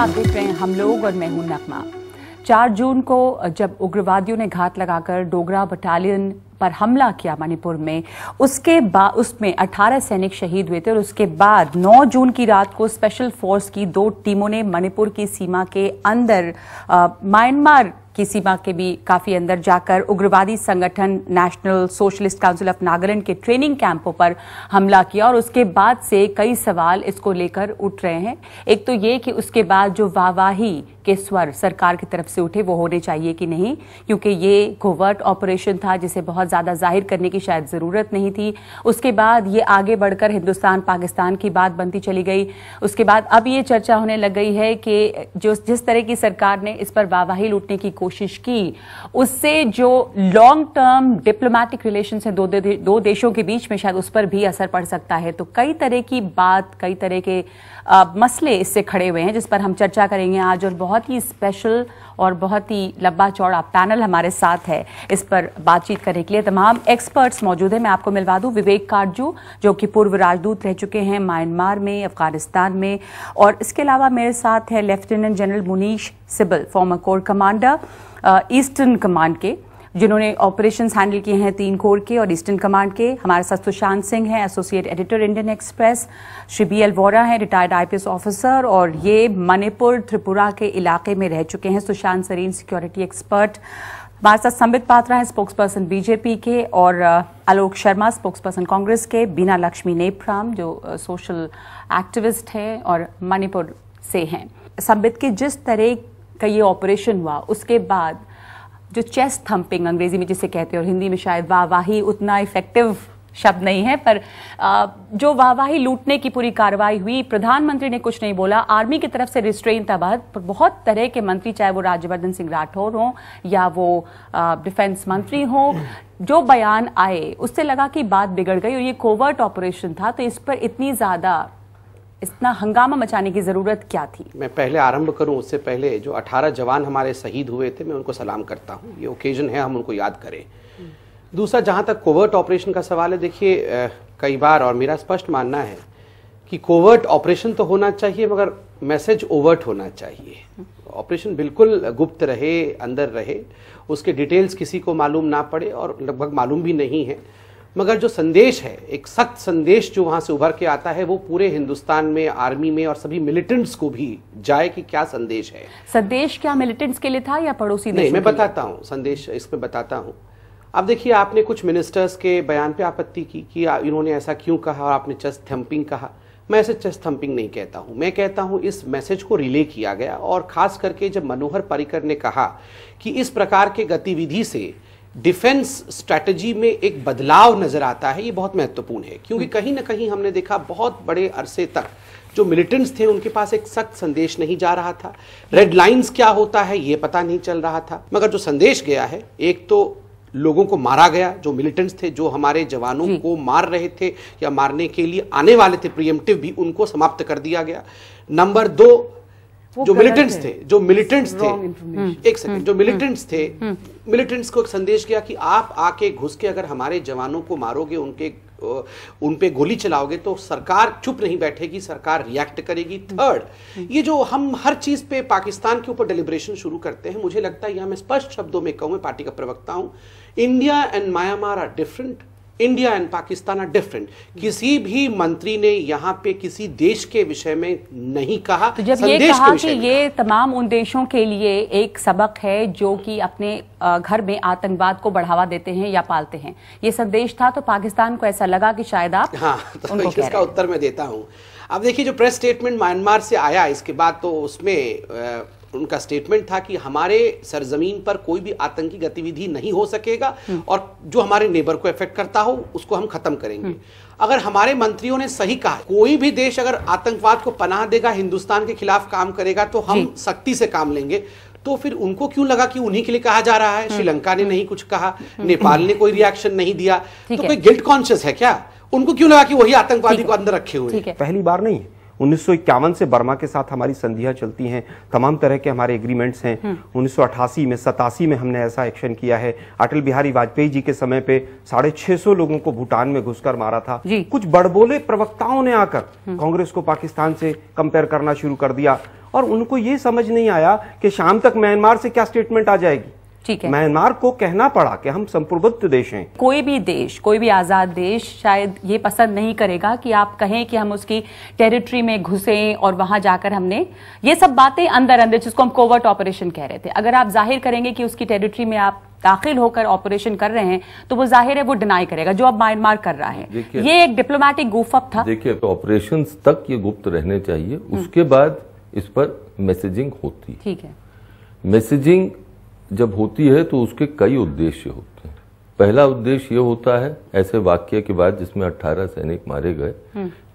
आप देख रहे हैं हम लोग और मैं हूं नगमा। 4 जून को जब उग्रवादियों ने घात लगाकर डोगरा बटालियन पर हमला किया मणिपुर में, उसके बाद उसमें 18 सैनिक शहीद हुए थे और उसके बाद 9 जून की रात को स्पेशल फोर्स की 2 टीमों ने मणिपुर की सीमा के अंदर म्यांमार की सीमा के भी काफी अंदर जाकर उग्रवादी संगठन national socialist council of Nagaland के ट्रेनिंग कैंपों पर हमला किया। और उसके बाद से कई सवाल इसको लेकर उठ रहे हैं। एक तो ये कि उसके बाद जो वाहवाही के स्वर सरकार की तरफ से उठे वो होने चाहिए कि नहीं, क्योंकि ये कोवर्ट ऑपरेशन था जिसे बहुत ज्यादा जाहिर करने की शायद जरूरत नहीं थी। उसके बाद ये आगे बढ़कर हिंदुस्तान पाकिस्तान की बात बनती चली गई। उसके बाद अब ये चर्चा होने लग गई है कि जिस तरह की सरकार ने इस पर वाहवाही लूटने की कोशिश की, उससे जो लॉन्ग टर्म डिप्लोमेटिक रिलेशन है दो देशों के बीच में, शायद उस पर भी असर पड़ सकता है। तो कई तरह की बात, कई तरह के मसले इससे खड़े हुए हैं जिस पर हम चर्चा करेंगे आज। और बहुत ही स्पेशल और बहुत ही लंबा चौड़ा पैनल हमारे साथ है इस पर बातचीत करने के लिए। तमाम एक्सपर्ट्स मौजूद हैं। मैं आपको मिलवा दूं विवेक काटजू, जो कि पूर्व राजदूत रह चुके हैं म्यांमार में, अफगानिस्तान में। और इसके अलावा मेरे साथ है lieutenant general Munish Sibal, farmer core commander eastern command के, जिन्होंने ऑपरेशंस हैंडल किए हैं 3 कोर के और ईस्टर्न कमांड के। हमारे साथ सुशांत सिंह हैं, associate editor Indian express. Shri BL Vora हैं, रिटायर्ड IPS ऑफिसर और ये मणिपुर त्रिपुरा के इलाके में रह चुके हैं। Sushant Sareen, security expert. हमारे साथ संबित पात्रा हैं, स्पोक्सपर्सन BJP के, और आलोक शर्मा, स्पोक्सपर्सन कांग्रेस के। बीना लक्ष्मी नेप्राम, जो सोशल एक्टिविस्ट हैं और मणिपुर से हैं। संबित के जिस तरह का ये ऑपरेशन हुआ, उसके बाद जो चेस्ट थम्पिंग अंग्रेजी में जिसे कहते हैं और हिंदी में शायद वाहवाही उतना इफेक्टिव शब्द नहीं है, पर जो वाहवाही लूटने की पूरी कार्रवाई हुई, प्रधानमंत्री ने कुछ नहीं बोला, आर्मी की तरफ से रिस्ट्रेन था बहुत तरह के मंत्री, चाहे वो राज्यवर्धन सिंह राठौर हों या वो डिफेंस मंत्री हों, जो बयान आए उससे लगा कि बात बिगड़ गई और ये कोवर्ट ऑपरेशन था। तो इस पर इतना हंगामा मचाने की जरूरत क्या थी? मैं पहले आरंभ करूं उससे पहले जो 18 जवान हमारे शहीद हुए थे, मैं उनको सलाम करता हूं। ये ओकेजन है, हम उनको याद करें। दूसरा, जहां तक कोवर्ट ऑपरेशन का सवाल है, देखिए कई बार और मेरा स्पष्ट मानना है कि कोवर्ट ऑपरेशन तो होना चाहिए मगर मैसेज ओवर्ट होना चाहिए। ऑपरेशन बिल्कुल गुप्त रहे, अंदर रहे, उसके डिटेल्स किसी को मालूम ना पड़े और लगभग मालूम भी नहीं है, मगर जो संदेश है, एक सख्त संदेश जो वहां से उभर के आता है, वो पूरे हिंदुस्तान में, आर्मी में और सभी मिलिटेंट्स को भी जाए कि क्या संदेश है। संदेश क्या मिलिटेंट्स के लिए था या पड़ोसी देशों? नहीं, मैं बताता हूं संदेश, इसमें बताता हूं। अब देखिए, आपने कुछ मिनिस्टर्स के बयान पे आपत्ति की कि इन्होंने ऐसा क्यों कहा और आपने चेस्ट थम्पिंग कहा। मैं ऐसे चेस्ट थम्पिंग नहीं कहता हूं, मैं कहता हूं इस मैसेज को रिले किया गया। और खास करके जब मनोहर पर्रिकर ने कहा कि इस प्रकार के गतिविधि से डिफेंस स्ट्रैटेजी में एक बदलाव नजर आता है, ये बहुत महत्वपूर्ण है। क्योंकि कहीं ना कहीं हमने देखा बहुत बड़े अरसे तक जो मिलिटेंट्स थे उनके पास एक सख्त संदेश नहीं जा रहा था। रेड लाइंस क्या होता है ये पता नहीं चल रहा था, मगर जो संदेश गया है, एक तो लोगों को मारा गया, जो मिलिटेंट्स थे, जो हमारे जवानों को मार रहे थे या मारने के लिए आने वाले थे प्रीएम्प्टिव भी, उनको समाप्त कर दिया गया। नंबर 2, जो मिलिटेंट्स थे एक सेकंड, जो मिलिटेंट्स थे, मिलिटेंट्स को एक संदेश गया कि आप आके घुस के अगर हमारे जवानों को मारोगे, उन पे गोली चलाओगे तो सरकार चुप नहीं बैठेगी, सरकार रिएक्ट करेगी। थर्ड, ये जो हम हर चीज पे पाकिस्तान के ऊपर डेलिब्रेशन शुरू करते हैं, मुझे लगता है यहां मैं स्पष्ट शब्दों में कहूं, मैं पार्टी का प्रवक्ता हूं, India and Myanmar are different, India and Pakistan are different. किसी भी मंत्री ने यहाँ पे किसी देश के विषय में नहीं कहा। तो जब ये कहा कि ये तमाम उन देशों के लिए एक सबक है जो कि अपने घर में आतंकवाद को बढ़ावा देते हैं या पालते हैं, ये संदेश था, तो पाकिस्तान को ऐसा लगा कि शायद आप तो इसका उत्तर मैं देता हूँ। अब देखिए, जो प्रेस स्टेटमेंट म्यांमार से आया इसके बाद, तो उसमें उनका स्टेटमेंट था कि हमारे सरजमीन पर कोई भी आतंकी गतिविधि नहीं हो सकेगा और जो हमारे नेबर को इफेक्ट करता हो उसको हम खत्म करेंगे। अगर हमारे मंत्रियों ने सही कहा, कोई भी देश अगर आतंकवाद को पनाह देगा, हिंदुस्तान के खिलाफ काम करेगा, तो हम सख्ती से काम लेंगे। तो फिर उनको क्यों लगा कि उन्हीं के लिए कहा जा रहा है? श्रीलंका ने नहीं कुछ कहा, नेपाल ने कोई रिएक्शन नहीं दिया, तो कोई गिल्ट कॉन्शियस है क्या? उनको क्यों लगा कि वही आतंकवादी को अंदर रखे हुए? पहली बार नहीं है। 1951 से बर्मा के साथ हमारी संधियां चलती हैं, तमाम तरह के हमारे एग्रीमेंट्स हैं। 1988 में 87 में हमने ऐसा एक्शन किया है। अटल बिहारी वाजपेयी जी के समय पे 650 लोगों को भूटान में घुसकर मारा था। कुछ बड़बोले प्रवक्ताओं ने आकर कांग्रेस को पाकिस्तान से कंपेयर करना शुरू कर दिया और उनको ये समझ नहीं आया कि शाम तक म्यांमार से क्या स्टेटमेंट आ जाएगी। ठीक है, म्यांमार को कहना पड़ा कि हम संप्रभुत्व देश हैं। कोई भी देश, कोई भी आजाद देश शायद ये पसंद नहीं करेगा कि आप कहें कि हम उसकी टेरिटरी में घुसें और वहां जाकर हमने ये सब बातें अंदर अंदर, जिसको हम कोवर्ट ऑपरेशन कह रहे थे, अगर आप जाहिर करेंगे कि उसकी टेरिटरी में आप दाखिल होकर ऑपरेशन कर रहे हैं तो वो जाहिर है वो डिनाई करेगा, जो अब म्यांमार कर रहा है। ये एक डिप्लोमेटिक गुफअप था। देखिए, ऑपरेशन तक ये गुप्त रहने चाहिए, उसके बाद इस पर मैसेजिंग होती है। ठीक है, मैसेजिंग जब होती है तो उसके कई उद्देश्य होते हैं। पहला उद्देश्य ये होता है ऐसे वाक्य के बाद जिसमें 18 सैनिक मारे गए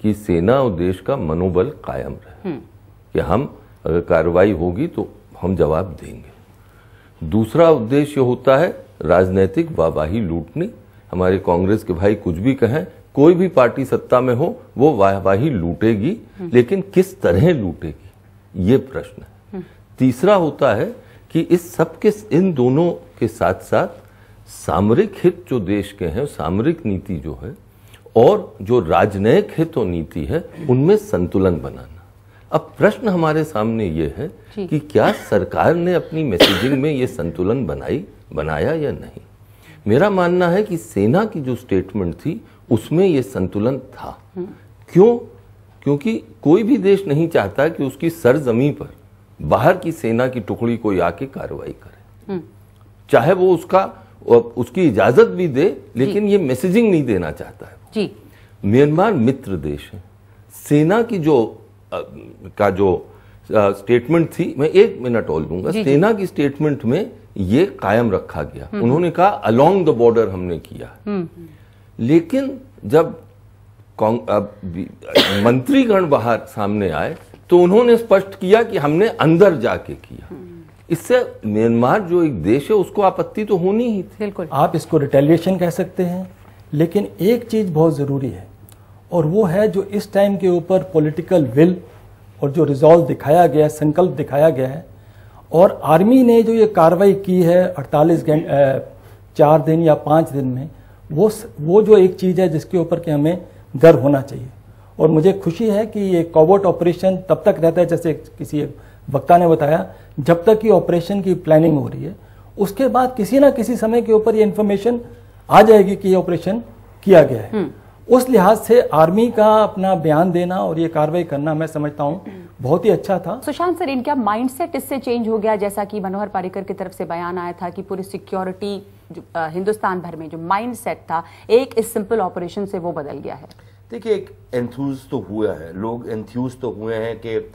कि सेना और देश का मनोबल कायम रहे कि हम अगर कार्रवाई होगी तो हम जवाब देंगे। दूसरा उद्देश्य होता है राजनीतिक वाहवाही लूटनी। हमारे कांग्रेस के भाई कुछ भी कहें, कोई भी पार्टी सत्ता में हो वो वाहवाही लूटेगी, लेकिन किस तरह लूटेगी ये प्रश्न है। तीसरा होता है कि इस सब के, इन दोनों के साथ साथ सामरिक हित जो देश के हैं, सामरिक नीति जो है और जो राजनयिक हित और नीति है, उनमें संतुलन बनाना। अब प्रश्न हमारे सामने ये है कि क्या सरकार ने अपनी मैसेजिंग में ये संतुलन बनाया या नहीं। मेरा मानना है कि सेना की जो स्टेटमेंट थी उसमें ये संतुलन था। क्यों? क्योंकि कोई भी देश नहीं चाहता कि उसकी सरजमी पर बाहर की सेना की टुकड़ी कोई आके कार्रवाई करे, चाहे वो उसकी इजाजत भी दे, लेकिन ये मैसेजिंग नहीं देना चाहता है जी। म्यांमार मित्र देश है। सेना की जो स्टेटमेंट थी, मैं 1 मिनट और दूंगा, सेना की स्टेटमेंट में ये कायम रखा गया। उन्होंने कहा अलोंग द बॉर्डर हमने किया, लेकिन जब मंत्रीगण बाहर सामने आए तो उन्होंने स्पष्ट किया कि हमने अंदर जाके किया। इससे म्यांमार जो एक देश है उसको आपत्ति तो होनी ही थी। बिल्कुल, आप इसको रिटेलिएशन कह सकते हैं, लेकिन एक चीज बहुत जरूरी है और वो है जो इस टाइम के ऊपर पॉलिटिकल विल और जो रिजॉल्व दिखाया गया है, संकल्प दिखाया गया है, और आर्मी ने जो ये कार्रवाई की है 48 घंटे 4 दिन या 5 दिन में, वो जो एक चीज है जिसके ऊपर कि हमें गर्व होना चाहिए। और मुझे खुशी है कि ये कोवर्ट ऑपरेशन तब तक रहता है, जैसे किसी एक वक्ता ने बताया, जब तक कि ऑपरेशन की प्लानिंग हो रही है। उसके बाद किसी ना किसी समय के ऊपर ये इंफॉर्मेशन आ जाएगी कि ये ऑपरेशन किया गया है। उस लिहाज से आर्मी का अपना बयान देना और ये कार्रवाई करना मैं समझता हूँ बहुत ही अच्छा था। सुशांत सर, इनका माइंडसेट इससे चेंज हो गया, जैसा कि मनोहर पर्रिकर की तरफ से बयान आया था कि पूरी सिक्योरिटी हिंदुस्तान भर में जो माइंडसेट था एक इस सिंपल ऑपरेशन से वो बदल गया है। देखिए, एक एंथ्यूज तो हुआ है, लोग एंथ्यूज तो हुए हैं कि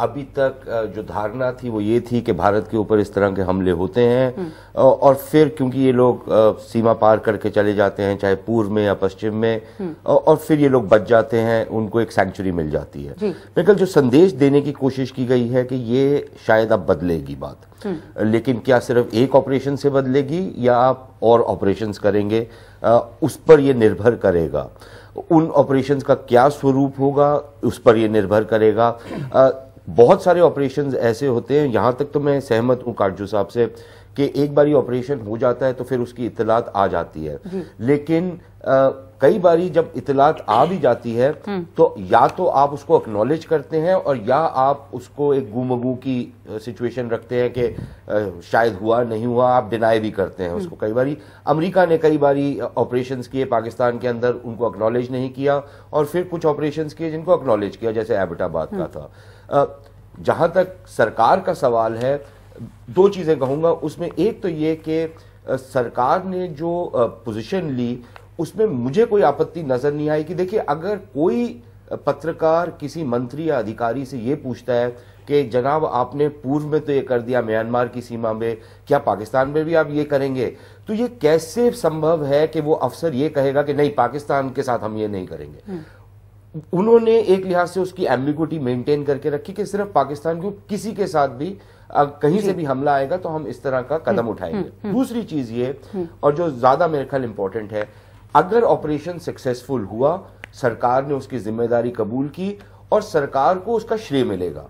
अभी तक जो धारणा थी वो ये थी कि भारत के ऊपर इस तरह के हमले होते हैं और फिर क्योंकि ये लोग सीमा पार करके चले जाते हैं, चाहे पूर्व में या पश्चिम में, और फिर ये लोग बच जाते हैं, उनको एक सैंक्चुरी मिल जाती है। मेरे ख्याल जो संदेश देने की कोशिश की गई है कि ये शायद अब बदलेगी बात, लेकिन क्या सिर्फ एक ऑपरेशन से बदलेगी या आप और ऑपरेशंस करेंगे, उस पर यह निर्भर करेगा। उन ऑपरेशंस का क्या स्वरूप होगा उस पर यह निर्भर करेगा। बहुत सारे ऑपरेशंस ऐसे होते हैं, यहां तक तो मैं सहमत हूं काटजू साहब से कि एक बारी ऑपरेशन हो जाता है तो फिर उसकी इतलात आ जाती है, लेकिन कई बारी जब इतलात आ भी जाती है तो या तो आप उसको एक्नॉलेज करते हैं और या आप उसको एक गुमगू की सिचुएशन रखते हैं कि शायद हुआ नहीं हुआ, आप डिनाई भी करते हैं उसको। कई बारी अमेरिका ने कई बारी ऑपरेशंस किए पाकिस्तान के अंदर, उनको एक्नॉलेज नहीं किया, और फिर कुछ ऑपरेशंस किए जिनको एक्नॉलेज किया, जैसे एबटाबाद का था। जहां तक सरकार का सवाल है, 2 चीजें कहूंगा उसमें। एक तो ये कि सरकार ने जो पोजीशन ली उसमें मुझे कोई आपत्ति नजर नहीं आई कि देखिए, अगर कोई पत्रकार किसी मंत्री या अधिकारी से ये पूछता है कि जनाब आपने पूर्व में तो ये कर दिया म्यांमार की सीमा में, क्या पाकिस्तान में भी आप ये करेंगे, तो ये कैसे संभव है कि वो अफसर ये कहेगा कि नहीं पाकिस्तान के साथ हम ये नहीं करेंगे। उन्होंने एक लिहाज से उसकी एम्बिग्विटी मेंटेन करके रखी कि सिर्फ पाकिस्तान को, किसी के साथ भी कहीं से भी हमला आएगा तो हम इस तरह का कदम उठाएंगे। दूसरी चीज ये, और जो ज्यादा मेरे ख्याल इंपॉर्टेंट है, अगर ऑपरेशन सक्सेसफुल हुआ, सरकार ने उसकी जिम्मेदारी कबूल की और सरकार को उसका श्रेय मिलेगा।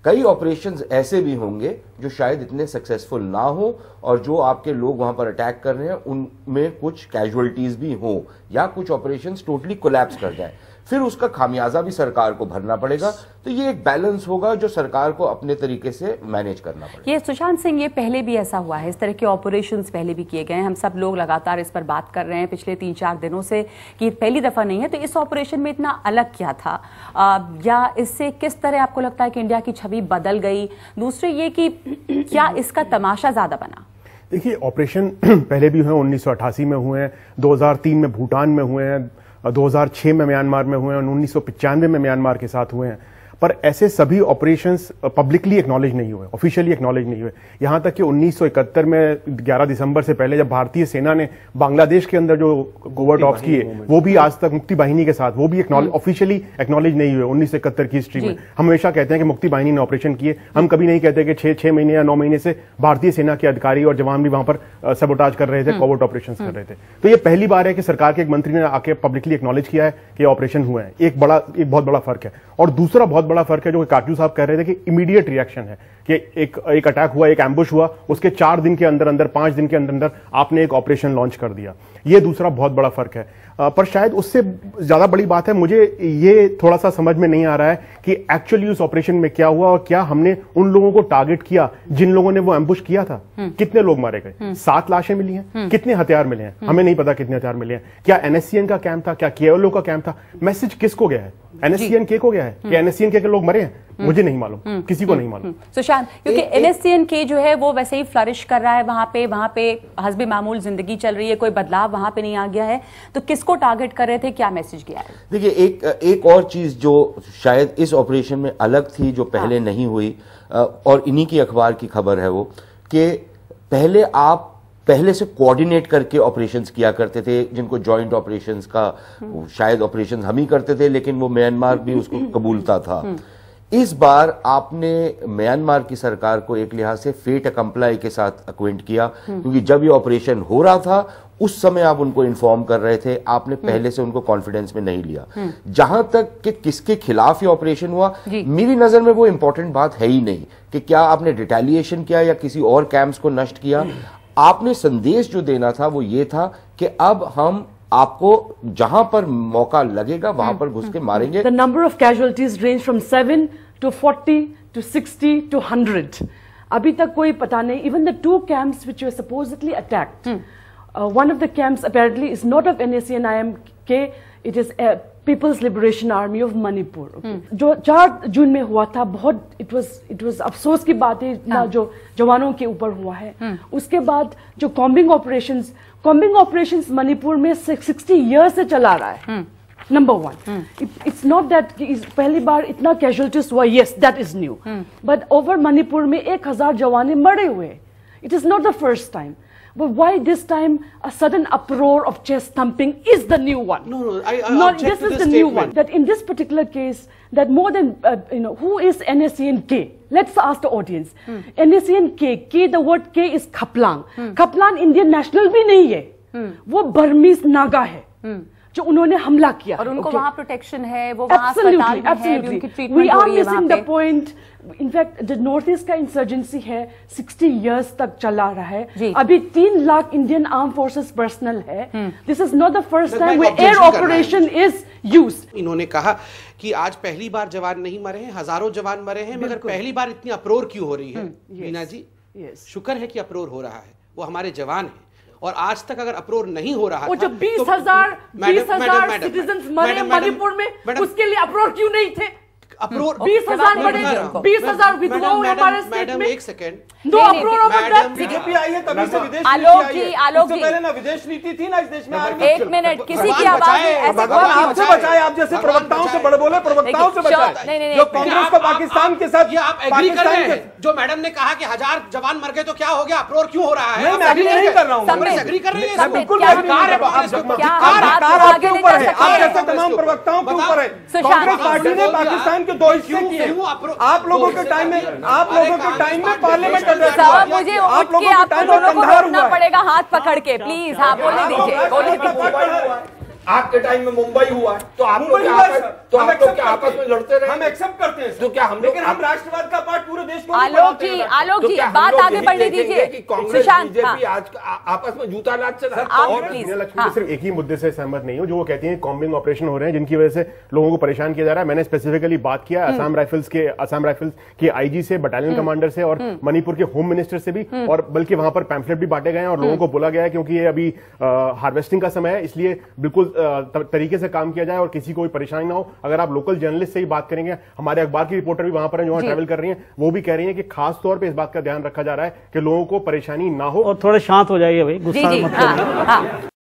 कई ऑपरेशंस ऐसे भी होंगे जो शायद इतने सक्सेसफुल ना हो और जो आपके लोग वहां पर अटैक कर रहे हैं उनमें कुछ कैजुअलिटीज भी हो या कुछ ऑपरेशंस टोटली कोलैप्स कर जाए। फिर उसका खामियाजा भी सरकार को भरना पड़ेगा। तो ये एक बैलेंस होगा जो सरकार को अपने तरीके से मैनेज करना पड़ेगा। ये सुशांत सिंह, ये पहले भी ऐसा हुआ है, इस तरह के ऑपरेशंस पहले भी किए गए हैं, हम सब लोग लगातार इस पर बात कर रहे हैं पिछले 3-4 दिनों से कि पहली दफा नहीं है। तो इस ऑपरेशन में इतना अलग क्या था, या इससे किस तरह आपको लगता है कि इंडिया की छवि बदल गई? दूसरे ये कि क्या इसका तमाशा ज्यादा बना? देखिए, ऑपरेशन पहले भी हुए, 1988 में हुए हैं, 2003 में भूटान में हुए हैं, 2006 में म्यांमार में हुए हैं, 1995 में म्यांमार के साथ हुए हैं। पर ऐसे सभी ऑपरेशंस पब्लिकली एक्नॉलेज नहीं हुए, ऑफिशियली एक्नॉलेज नहीं हुए। यहां तक कि 1971 में 11 दिसंबर से पहले जब भारतीय सेना ने बांग्लादेश के अंदर जो कोवर्ट ऑप्स किए, वो भी आज तक मुक्ति बाहिनी के साथ, वो भी ऑफिशियली एक्नॉलेज नहीं हुए 1971 की हिस्ट्री में। हम हमेशा कहते हैं कि मुक्ति बाहिनी ने ऑपरेशन किए, हम कभी नहीं कहते कि 6 महीने या 9 महीने से भारतीय सेना के अधिकारी और जवान भी वहां पर सबोटाज कर रहे थे, कोवर्ट ऑपरेशन कर रहे थे। तो ये पहली बार है कि सरकार के एक मंत्री ने आके पब्लिकली एक्नॉलेज किया है कि ऑपरेशन हुए हैं। एक बहुत बड़ा फर्क है। और दूसरा बहुत बड़ा फर्क है जो काटू साहब कह रहे थे कि इमीडिएट रिएक्शन है, कि एक अटैक हुआ, एक एम्बुश हुआ, उसके 4 दिन के अंदर 5 दिन के अंदर आपने एक ऑपरेशन लॉन्च कर दिया। ये दूसरा बहुत बड़ा फर्क है। पर शायद उससे ज्यादा बड़ी बात है, मुझे ये थोड़ा सा समझ में नहीं आ रहा है कि एक्चुअली उस ऑपरेशन में क्या हुआ और क्या हमने उन लोगों को टारगेट किया जिन लोगों ने वो एम्बुश किया था। कितने लोग मारे गए? 7 लाशें मिली हैं। कितने हथियार मिले हैं? हमें नहीं पता कितने हथियार मिले हैं। क्या एनएससीएन का कैंप था? क्या केएलओ का कैंप था? मैसेज किसको गया है? एनएससीएन के को गया है? क्या एनएससीएन के लोग मरे हैं? मुझे नहीं मालूम, किसी को नहीं मालूम। सुशांत, क्योंकि एनएससीएन के जो है वो वैसे ही फ्लरिश कर रहा है वहां पे हस्बे मामूल जिंदगी चल रही है, कोई बदलाव वहां पे नहीं आ गया है। तो किसको टारगेट कर रहे थे, क्या मैसेज गया है? देखिए, एक और चीज जो शायद इस ऑपरेशन में अलग थी, जो पहले नहीं हुई, और इन्हीं की अखबार की खबर है वो, कि पहले से कोऑर्डिनेट करके ऑपरेशंस किया करते थे, जिनको जॉइंट ऑपरेशंस का शायद ऑपरेशंस हम ही करते थे, लेकिन वो म्यांमार भी उसको कबूलता था। इस बार आपने म्यांमार की सरकार को एक लिहाज से फेट अकम्प्लाई के साथ अक्वेंट किया, क्योंकि जब ये ऑपरेशन हो रहा था उस समय आप उनको इन्फॉर्म कर रहे थे, आपने पहले से उनको कॉन्फिडेंस में नहीं लिया। जहां तक कि किसके खिलाफ ये ऑपरेशन हुआ, मेरी नजर में वो इंपॉर्टेंट बात है ही नहीं कि क्या आपने रिटेलिएशन किया या किसी और कैंप्स को नष्ट किया। आपने संदेश जो देना था वो ये था कि अब हम आपको जहां पर मौका लगेगा वहां पर घुस के मारेंगे। The number of casualties range from 7 to 40 to 60 to 100. अभी तक कोई पता नहीं. Even the 2 camps which were supposedly attacked, one of the camps apparently is not of NACNIMK. It is People's Liberation Army of Manipur. जो 4 जून में हुआ था, बहुत it was अफसोस की बात है इतना जो जवानों के ऊपर हुआ है. उसके बाद जो कॉम्बिंग ऑपरेशंस मणिपुर में 60 ईयर्स से चला रहा है. Number 1, it's not that पहली बार इतना कैजुअलिटीज हुआ. Yes, that is new. But over Manipur में 1000 जवान मरे हुए. It is not the first time. But why this time a sudden uproar of chest thumping is the new one? No, this is the new one. That in this particular case, that more than who is NACNK? Let's ask the audience. NACNK, the word K is Khaplang. Khaplang Indian national भी नहीं है. वो Burmese Naga है. जो उन्होंने हमला किया और उनको वहां प्रोटेक्शन है, वो वहां अस्पताल में है, उनकी ट्रीटमेंट हो रही है वहां पे. The point. In fact the north east का इंसर्जेंसी है 60 इयर्स तक चला रहा है. अभी 3 lakh Indian arm forces personnel है. This is not the first time where air operation is used. इन्होंने कहा कि आज पहली बार जवान नहीं मरे हैं, हजारों जवान मरे हैं, मगर पहली बार इतनी अप्रोर क्यों हो रही है? मीना जी, शुक्र है कि अप्रोर हो रहा है, वो हमारे जवान हैं. और आज तक अगर अप्रोर नहीं हो रहा वो जो 20,000 सिटीजन्स मरे मणिपुर में, उसके लिए अप्रोर क्यों नहीं थे? अप्रोर 20,000 मरे, 20,000 विधवाओं हमारे स्टेट में. एक second, no uproar over that. BJP आई है तभी से विदेश आलोक जी पहले ना विदेश नीति थी ना इस देश में. एक मिनट, किसी की आवाज आपसे बचाए, आप जैसे प्रवक्ताओं से बड़े बोले, प्रवक्ताओं से बचाए. जो कांग्रेस को पाकिस्तान के साथ, ये आप एग्री कर रहे हैं? जो मैडम ने कहा कि 1000 जवान मर गए तो क्या हो गया, अप्रोर क्यों हो रहा है? मैं एग्री नहीं कर रहा हूँ. कांग्रेस एग्री कर रही है? बिल्कुल आपके ऊपर है, आप जैसे तमाम प्रवक्ताओं के ऊपर है. कांग्रेस पार्टी ने पाकिस्तान के 2 हिस्से किए. आप लोगों के टाइम में पार्लियामेंट मुझे उठ के आप दोनों को रोकना पड़ेगा हाथ पकड़ के, प्लीज. हाँ, बोलने दीजिए. आपके टाइम में मुंबई हुआ है, तो आप लोग क्या आपस में लड़ते रहे? हम एक्सेप्ट करते हैं तो क्या हम लेकिन हम राष्ट्रवाद का पाठ पूरे देश को आलोक जी बात आगे बढ़ने दीजिए। कांग्रेस सुशांत, बीजेपी आज आपस में जूता नाच चला। आप प्लीज। लक्ष्मी सिर्फ एक ही मुद्दे से सहमत नहीं हूं, जो वो कहती हैं कॉम्बिंग ऑपरेशन हो रहे हैं जिनकी वजह से लोगों को परेशान किया जा रहा है। मैंने स्पेसिफिकली बात किया असम राइफल्स के आईजी से, बटालियन कमांडर से और मणिपुर के होम मिनिस्टर से भी, और बल्कि वहां पर पैम्फलेट भी बांटे गए हैं और लोगों को बोला गया है क्योंकि ये अभी हार्वेस्टिंग का समय है, इसलिए बिल्कुल तरीके से काम किया जाए और किसी को भी परेशानी ना हो। अगर आप लोकल जर्नलिस्ट से ही बात करेंगे, हमारे अखबार की रिपोर्टर भी वहां पर जो ट्रैवल कर रही हैं, वो भी कह रही हैं कि खास तौर पे इस बात का ध्यान रखा जा रहा है कि लोगों को परेशानी ना हो। और थोड़ा शांत हो जाइए भाई, गुस्सा मत करिए।